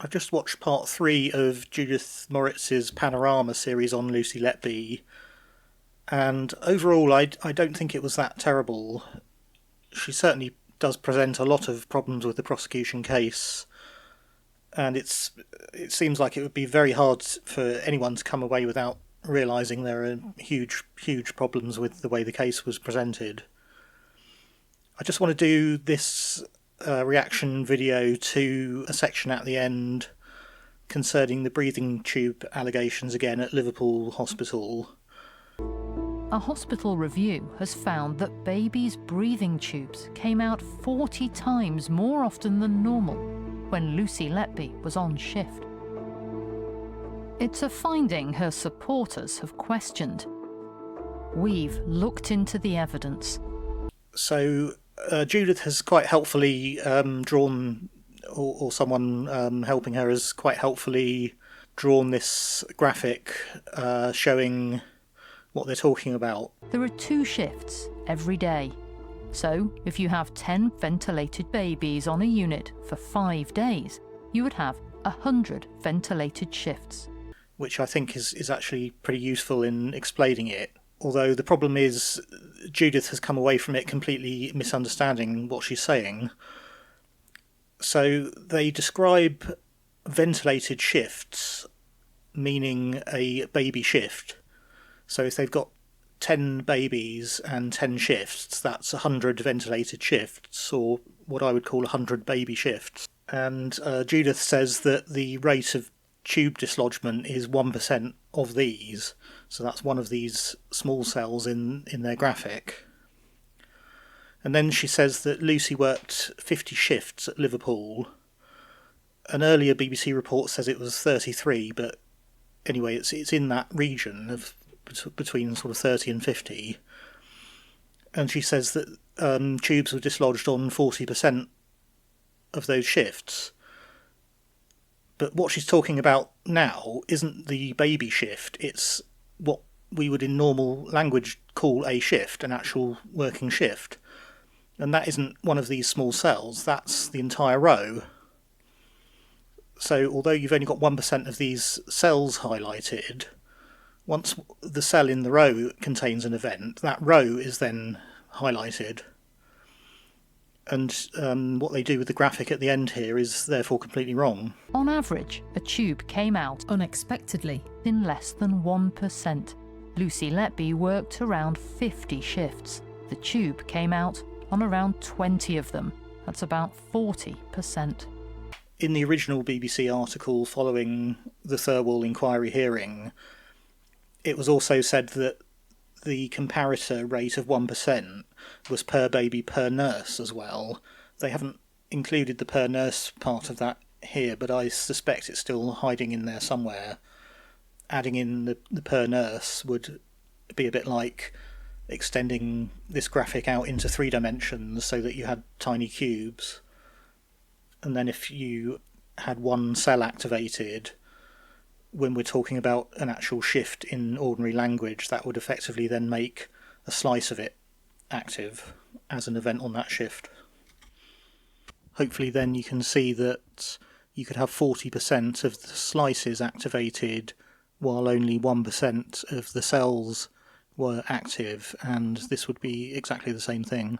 I've just watched part 3 of Judith Moritz's Panorama series on Lucy Letby, and overall I don't think it was that terrible. She certainly does present a lot of problems with the prosecution case, and it seems like it would be very hard for anyone to come away without realising there are huge problems with the way the case was presented. I just want to do this reaction video to a section at the end concerning the breathing tube allegations again at Liverpool Hospital. A hospital review has found that babies' breathing tubes came out 40 times more often than normal when Lucy Letby was on shift. It's a finding her supporters have questioned. We've looked into the evidence. So Judith has quite helpfully drawn, or someone helping her has quite helpfully drawn this graphic showing what they're talking about. There are 2 shifts every day. So if you have 10 ventilated babies on a unit for 5 days, you would have 100 ventilated shifts. Which I think is actually pretty useful in explaining it. Although the problem is Judith has come away from it completely misunderstanding what she's saying. So they describe ventilated shifts meaning a baby shift. So if they've got 10 babies and 10 shifts, that's 100 ventilated shifts, or what I would call 100 baby shifts. And Judith says that the rate of tube dislodgement is 1% of these. So that's one of these small cells in their graphic. And then she says that Lucy worked 50 shifts at Liverpool. An earlier BBC report says it was 33, but anyway, it's in that region of between sort of 30 and 50. And she says that tubes were dislodged on 40% of those shifts. But what she's talking about now isn't the baby shift, it's what we would in normal language call a shift, an actual working shift. And that isn't one of these small cells, that's the entire row. So although you've only got 1% of these cells highlighted, once the cell in the row contains an event, that row is then highlighted. And what they do with the graphic at the end here is therefore completely wrong. On average, a tube came out unexpectedly in less than 1%. Lucy Letby worked around 50 shifts. The tube came out on around 20 of them. That's about 40%. In the original BBC article following the Thirlwall inquiry hearing, it was also said that the comparator rate of 1% was per baby per nurse as well. They haven't included the per nurse part of that here, but I suspect it's still hiding in there somewhere. Adding in the per nurse would be a bit like extending this graphic out into 3 dimensions so that you had tiny cubes. And then if you had one cell activated, when we're talking about an actual shift in ordinary language, that would effectively then make a slice of it active as an event on that shift. Hopefully then you can see that you could have 40% of the slices activated while only 1% of the cells were active, and this would be exactly the same thing.